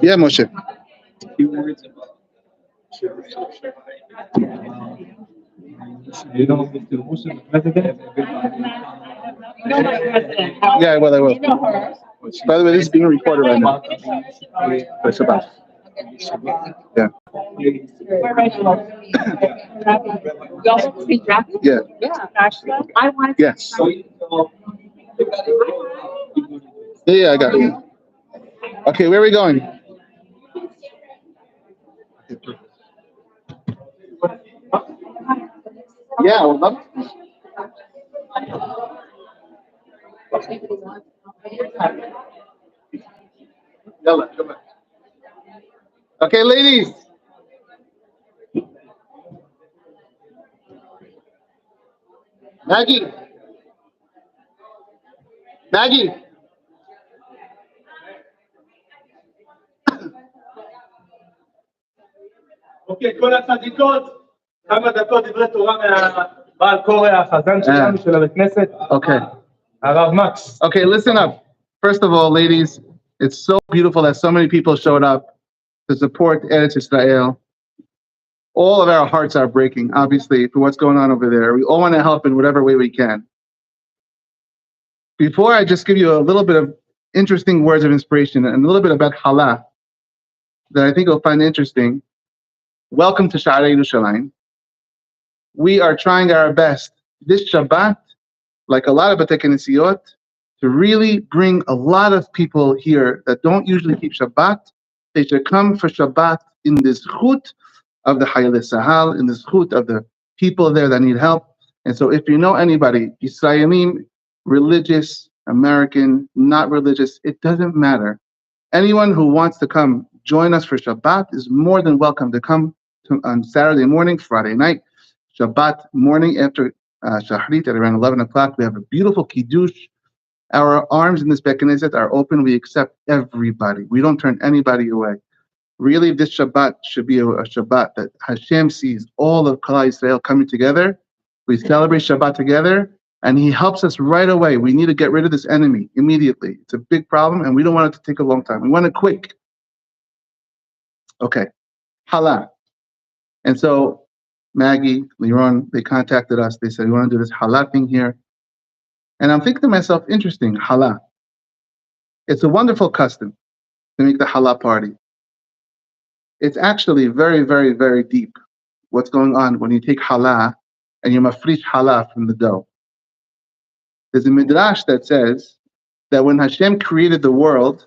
Yeah, Moshe. Few words about you know Mr. Musa, the president. Yeah, well, I will. By the way, this is being recorded right now. For Shabbat. Yeah. You also speak Japanese? Yeah. Yeah, actually. I wanted to. Yes. Yeah, I got you. Okay, where are we going? Yeah, I would love to. Yalla, come on. Okay, ladies. Maggie. Maggie. אוקיי, כל הצדיקות, כמה דקות דברי תורה מהבעל קורא החזן שלנו של הבית כנסת, Okay. הרב מקס. Okay, listen up. First of all, ladies, it's so beautiful that so many people showed up to support Eretz Israel. All of our hearts are breaking, obviously, for what's going on over there. We all want to help in whatever way we can. Before I just give you a little bit of interesting words of inspiration and a little bit about challah that I think you'll find interesting, welcome to Shaarey Yerushalayim. We are trying our best this Shabbat, like a lot of B'tei Knesiyot, to really bring a lot of people here that don't usually keep Shabbat. They should come for Shabbat in this zchut of the Hayalei Sahal, in the zchut of the people there that need help. And so if you know anybody, Yisraelim, religious, American, not religious, it doesn't matter. Anyone who wants to come join us for Shabbat is more than welcome to come on Saturday morning, Friday night, Shabbat morning after Shahrit at around 11 o'clock. We have a beautiful Kiddush. Our arms in this Beit Knesset are open. We accept everybody. We don't turn anybody away. Really, this Shabbat should be a Shabbat that Hashem sees all of Klal Yisrael coming together. We celebrate Shabbat together, and He helps us right away. We need to get rid of this enemy immediately. It's a big problem, and we don't want it to take a long time. We want it quick. Okay, challah. And so Maggie, Liron, they contacted us. They said, we want to do this challah thing here. And I'm thinking to myself, interesting, challah. It's a wonderful custom to make the challah party. It's actually very, very, very deep what's going on when you take challah and you mafresh challah from the dough. There's a midrash that says that when Hashem created the world,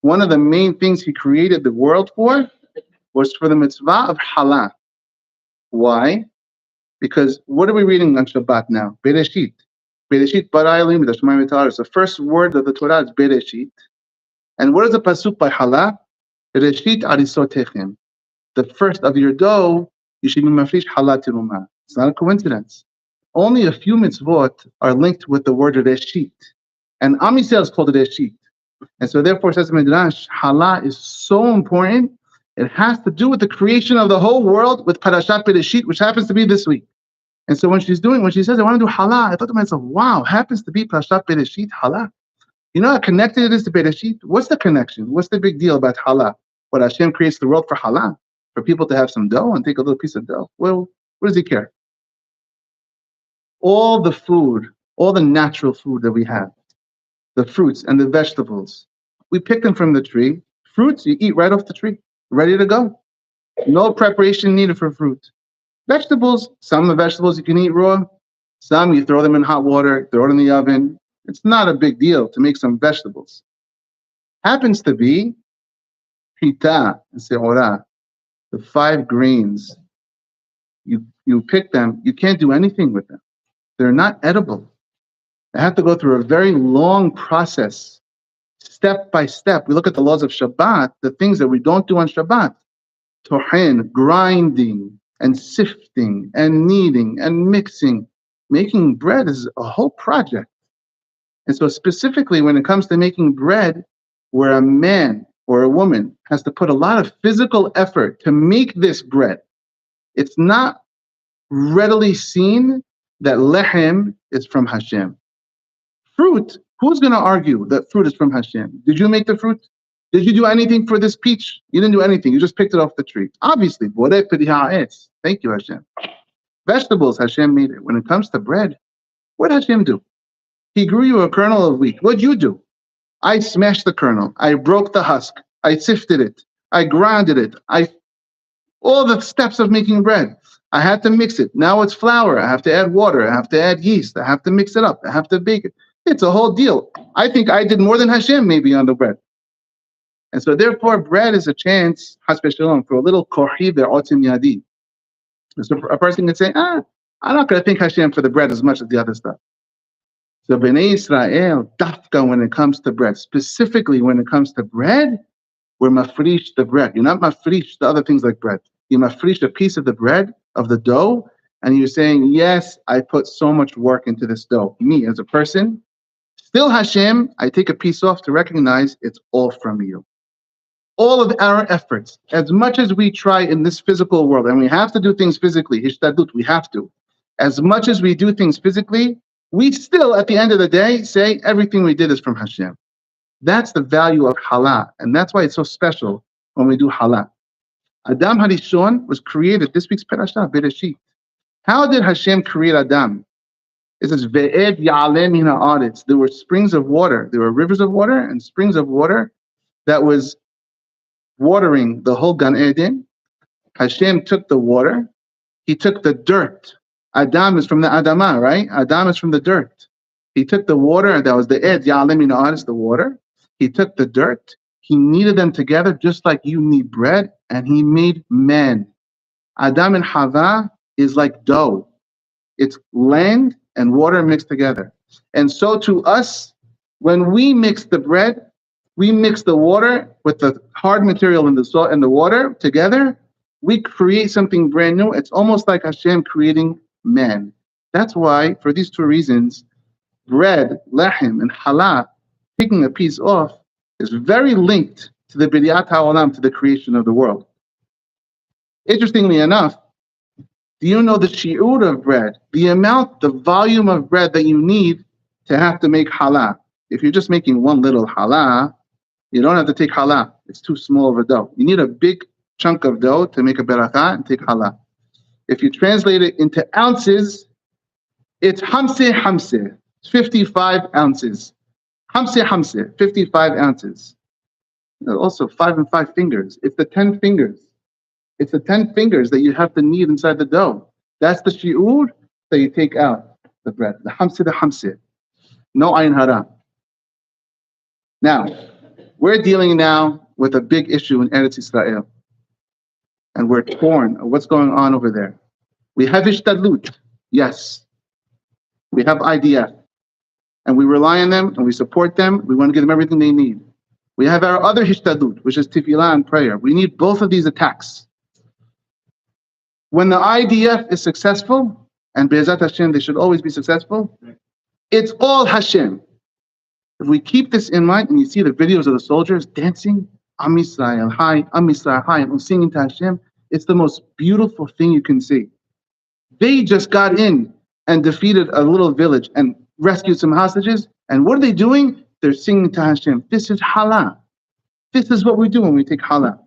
one of the main things He created the world for was for the mitzvah of challah. Why? Because what are we reading on Shabbat now? Bereshit. Bereshit bara Elohim et hashamayim v'ha'aretz. The first word of the Torah is Bereshit. And what is the pasuk by challah? Bereshit arisotechem. The first of your dough, you should be mafresh challah terumah. It's not a coincidence. Only a few mitzvot are linked with the word Reshit. And Am Yisrael is called Reshit. And so therefore, says the Midrash, challah is so important. It has to do with the creation of the whole world with Parashat Bereshit, which happens to be this week. And so when she says, I want to do challah, I thought to myself, wow, happens to be Parashat Bereshit, challah. You know how connected it is to Bereshit? What's the connection? What's the big deal about challah? What, Hashem creates the world for challah? For people to have some dough and take a little piece of dough? Well, what does He care? All the food, all the natural food that we have, the fruits and the vegetables, we pick them from the tree. Fruits, you eat right off the tree. Ready to go. No preparation needed for fruit. Vegetables, some of the vegetables you can eat raw. Some you throw them in hot water, throw it in the oven. It's not a big deal to make some vegetables. Happens to be pita and seorah, the 5 grains. You pick them, you can't do anything with them. They're not edible. They have to go through a very long process. Step by step, we look at the laws of Shabbat, the things that we don't do on Shabbat. Tohin, grinding, and sifting, and kneading, and mixing. Making bread is a whole project. And so specifically when it comes to making bread, where a man or a woman has to put a lot of physical effort to make this bread, it's not readily seen that lechem is from Hashem. Fruit, who's going to argue that fruit is from Hashem? Did you make the fruit? Did you do anything for this peach? You didn't do anything. You just picked it off the tree. Obviously. Thank you, Hashem. Vegetables, Hashem made it. When it comes to bread, what did Hashem do? He grew you a kernel of wheat. What'd you do? I smashed the kernel. I broke the husk. I sifted it. I grounded it. All the steps of making bread. I had to mix it. Now it's flour. I have to add water. I have to add yeast. I have to mix it up. I have to bake it. It's a whole deal. I think I did more than Hashem maybe on the bread. And so therefore, bread is a chance, hasbe shalom, for a little korhi ve'otzim yadi. So a person can say, I'm not going to thank Hashem for the bread as much as the other stuff. So Bnei Israel, dafka, when it comes to bread, specifically when it comes to bread, we're mafrish the bread. You're not mafrish the other things like bread. You mafrish a piece of the bread, of the dough, and you're saying, yes, I put so much work into this dough. Me as a person, still Hashem, I take a piece off to recognize it's all from you. All of our efforts, as much as we try in this physical world, and we have to do things physically, hishtadut, we have to. As much as we do things physically, we still, at the end of the day, say everything we did is from Hashem. That's the value of challah, and that's why it's so special when we do challah. Adam Harishon was created, this week's parasha, Bereshit. How did Hashem create Adam? It says, Ve'ed ya'aleh min ha'aretz. There were springs of water, there were rivers of water and springs of water that was watering the whole Gan Eden. Hashem took the water, he took the dirt. Adam is from the Adamah, right? Adam is from the dirt. He took the water, that was the Ed, Ya'aleh min ha'aretz, the water. He took the dirt, he kneaded them together just like you knead bread, and he made man. Adam and Hava is like dough. It's land and water mixed together. And so to us, when we mix the bread, we mix the water with the hard material and the salt and the water together, we create something brand new. It's almost like Hashem creating man. That's why, for these two reasons, bread, lechem, and challah, taking a piece off, is very linked to the B'riyat ha'olam, to the creation of the world. Interestingly enough, do you know the shi'ur of bread, the amount, the volume of bread that you need to have to make challah? If you're just making one little challah, you don't have to take challah. It's too small of a dough. You need a big chunk of dough to make a berakah and take challah. If you translate it into ounces, it's hamseh. It's 55 ounces. Hamseh, 55 ounces. Also 5 and 5 fingers. It's the 10 fingers. It's the 10 fingers that you have to knead inside the dough. That's the shi'ur that you take out the bread. The hamseh. No ayin hara. Now, we're dealing now with a big issue in Eretz Israel. And we're torn of what's going on over there. We have ishtadlut, yes. We have IDF. And we rely on them and we support them. We want to give them everything they need. We have our other hishtadlut, which is tefillah and prayer. We need both of these attacks. When the IDF is successful, and Be'ezat Hashem, they should always be successful, it's all Hashem. If we keep this in mind, and you see the videos of the soldiers dancing, Am Yisrael, hi, Am Yisrael, hi, and singing to Hashem, it's the most beautiful thing you can see. They just got in and defeated a little village and rescued some hostages, and what are they doing? They're singing to Hashem. This is challah. This is what we do when we take challah.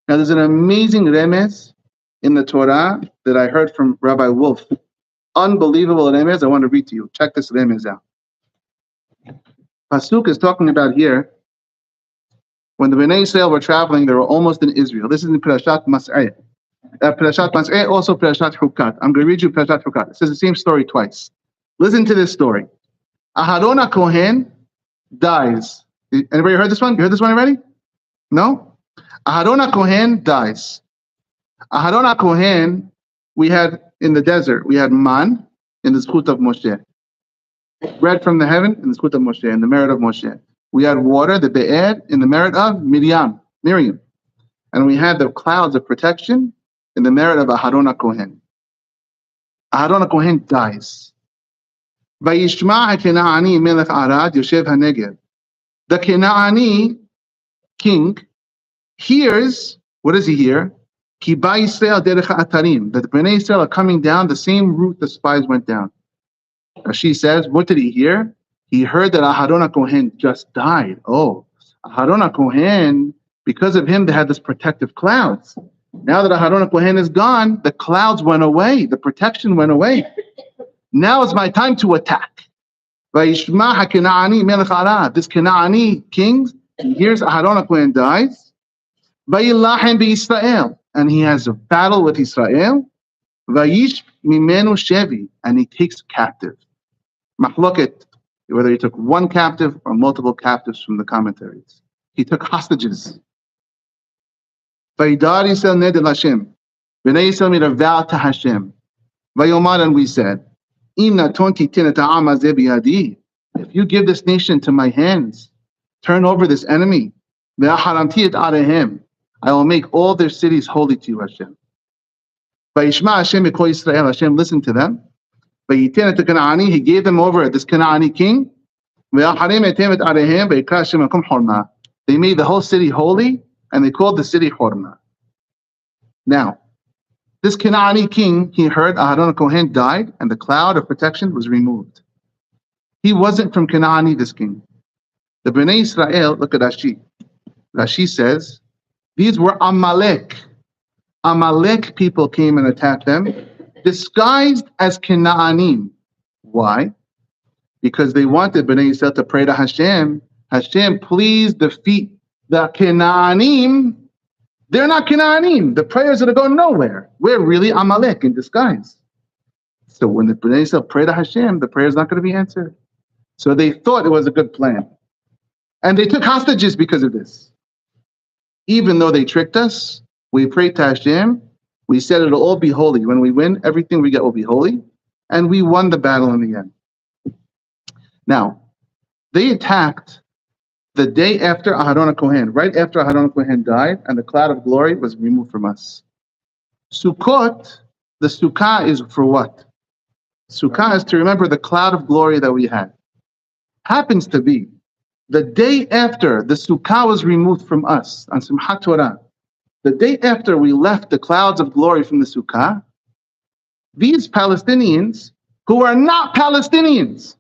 Now there's an amazing remez in the Torah that I heard from Rabbi Wolf. Unbelievable remez. I want to read to you. Check this remez out. Pasuk is talking about here, when the Bnei Israel were traveling, they were almost in Israel. This is in Parashat Mas'eh. Parashat Mas'eh, also Parashat Hukat. I'm going to read you Parashat Hukat. It says the same story twice. Listen to this story. Aharon HaKohen dies. Anybody heard this one? You heard this one already? No? Aharon HaKohen dies. Aharon HaKohen, we had in the desert, we had man in the zchut of Moshe. Bread from the heaven in the zchut of Moshe, in the merit of Moshe. We had water, the be'er, in the merit of Miriam. And we had the clouds of protection in the merit of Aharon HaKohen. Aharon HaKohen dies. Vayishma HaKenaani melech Arad Yoshev HaNegev. The Kenaani king hears, what does he hear? Ki ba Yisrael derech ha'atarim, that the Bnei Israel are coming down the same route the spies went down. She says, what did he hear? He heard that Aharon HaKohen just died. Oh, Aharon HaKohen, because of him, they had this protective clouds. Now that Aharon HaKohen is gone, the clouds went away, the protection went away. Now is my time to attack. Vayishma HaKenaani Melech Arad. This Kenaani king, here's Aharon HaKohen dies. Vayilahem beYisrael, and he has a battle with Israel. Vayish mimenu shevi, and he takes captive. Mahloket, whether he took one captive or multiple captives from the commentaries. He took hostages. Vayidar Yisrael nedel Hashem. Bnei Yisrael made a vow to Hashem. Vayomar, and we said, Im naton titin et ha'am hazeh biyadi. If you give this nation to my hands, turn over this enemy. Ve'aharamti et arehem. I will make all their cities holy to you, Hashem. Vayishma Hashem ekol Yisrael. Hashem listened to them. Vayiten et Kenaani. He gave them over this Kenaani king. Ve'aharem etem et arehem. Ve'ikra Hashem makom horma. They made the whole city holy, and they called the city Horma. Now, this Kenaani king, he heard Aharon HaKohen died, and the cloud of protection was removed. He wasn't from Kenaani, this king. The Bnei Israel, look at Rashi. Rashi says, these were Amalek. Amalek people came and attacked them, disguised as Kenaanim. Why? Because they wanted Bnei Israel to pray to Hashem. Hashem, please defeat the Kenaanim. They're not Kenaanim. The prayers are going nowhere. We're really Amalek in disguise. So when the Bnei Israel pray to Hashem, the prayer is not going to be answered. So they thought it was a good plan. And they took hostages because of this. Even though they tricked us, we prayed to Hashem. We said it'll all be holy. When we win, everything we get will be holy. And we won the battle in the end. Now, they attacked the day after Aharon HaKohen, right after Aharon HaKohen died, and the cloud of glory was removed from us. Sukkot, the Sukkah is for what? Sukkah is to remember the cloud of glory that we had. Happens to be the day after the Sukkah was removed from us, on Simchat Torah, the day after we left the clouds of glory from the Sukkah, these Palestinians, who are not Palestinians,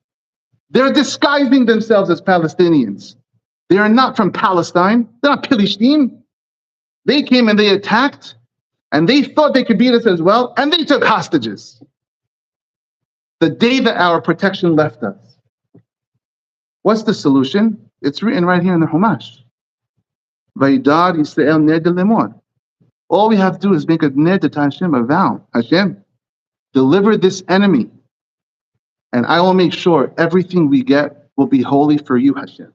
they're disguising themselves as Palestinians. They are not from Palestine. They're not Pilishtim. They came and they attacked, and they thought they could beat us as well, and they took hostages. The day that our protection left us. What's the solution? It's written right here in the Chumash. Vaydar Yisrael neder lemor. All we have to do is make a neder to Hashem, a vow. Hashem, deliver this enemy, and I will make sure everything we get will be holy for you, Hashem.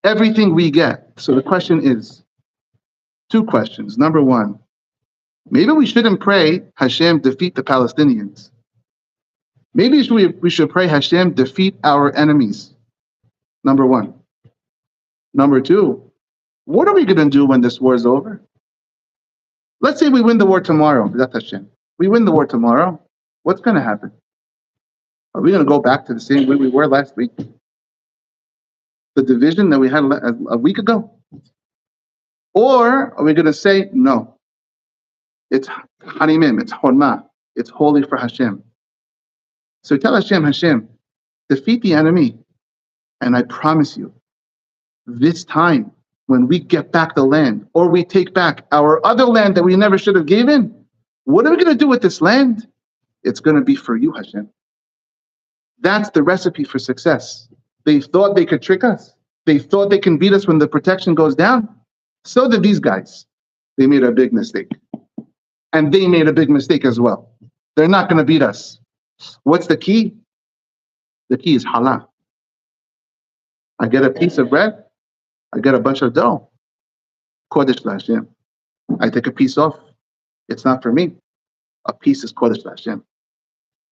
Everything we get. So the question is, two questions. Number one, maybe we shouldn't pray, Hashem, defeat the Palestinians. Maybe we should pray, Hashem, defeat our enemies. Number one. Number two, what are we going to do when this war is over? Let's say we win the war tomorrow. That's Hashem. We win the war tomorrow. What's going to happen? Are we going to go back to the same way we were last week? The division that we had a week ago? Or are we going to say, no, it's Harimim, it's Horma, it's holy for Hashem. So tell Hashem, Hashem, defeat the enemy. And I promise you, this time, when we get back the land, or we take back our other land that we never should have given, what are we going to do with this land? It's going to be for you, Hashem. That's the recipe for success. They thought they could trick us. They thought they can beat us when the protection goes down. So did these guys. They made a big mistake. And they made a big mistake as well. They're not going to beat us. What's the key? The key is challah. I get a piece of bread. I get a bunch of dough. Kodesh L'Hashem. I take a piece off. It's not for me. A piece is Kodesh L'Hashem.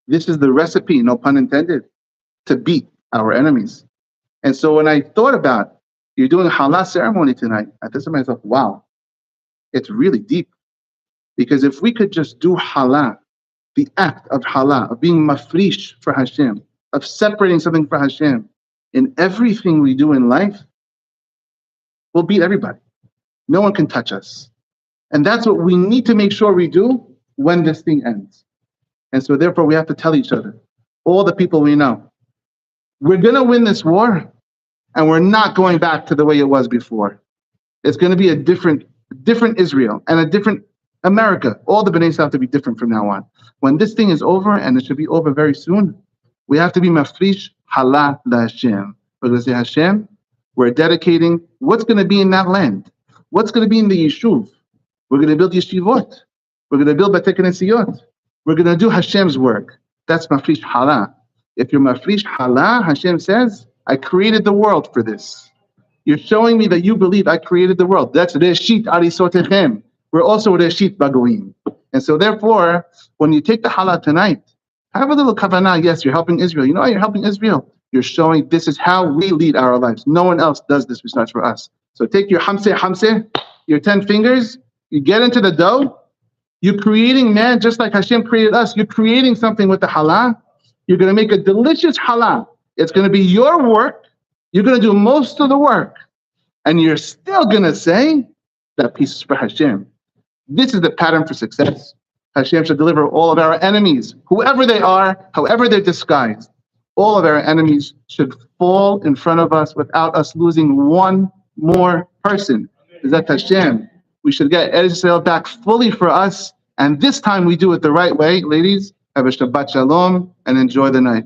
This is the recipe, no pun intended, to beat our enemies. And so when I thought about, you're doing a challah ceremony tonight, I thought to myself, wow, it's really deep. Because if we could just do challah, the act of challah, of being mafrish for Hashem, of separating something for Hashem, in everything we do in life, we'll beat everybody. No one can touch us. And that's what we need to make sure we do when this thing ends. And so therefore we have to tell each other, all the people we know, we're going to win this war, and we're not going back to the way it was before. It's going to be a different Israel and a different America. All the B'nai Yisrael have to be different from now on. When this thing is over, and it should be over very soon, we have to be mafrish challah LaHashem. We're going to say, Hashem, we're dedicating what's going to be in that land. What's going to be in the Yishuv? We're going to build yeshivot. We're going to build Batei Knesiyot. We're going to do Hashem's work. That's mafrish challah. If you're mafrish challah, Hashem says, I created the world for this. You're showing me that you believe I created the world. That's Reshit Arisotechem. We're also Reshit Bagoim. And so therefore, when you take the challah tonight, have a little kavanah. Yes, you're helping Israel. You know how you're helping Israel? You're showing this is how we lead our lives. No one else does this besides for us. So take your hamseh, your 10 fingers, you get into the dough. You're creating man just like Hashem created us. You're creating something with the challah. You're going to make a delicious challah. It's going to be your work. You're going to do most of the work. And you're still going to say that piece is for Hashem. This is the pattern for success. Hashem should deliver all of our enemies, whoever they are, however they're disguised. All of our enemies should fall in front of us without us losing one more person. Is that Hashem? We should get Eretz Yisrael back fully for us. And this time we do it the right way. Ladies, have a Shabbat Shalom and enjoy the night.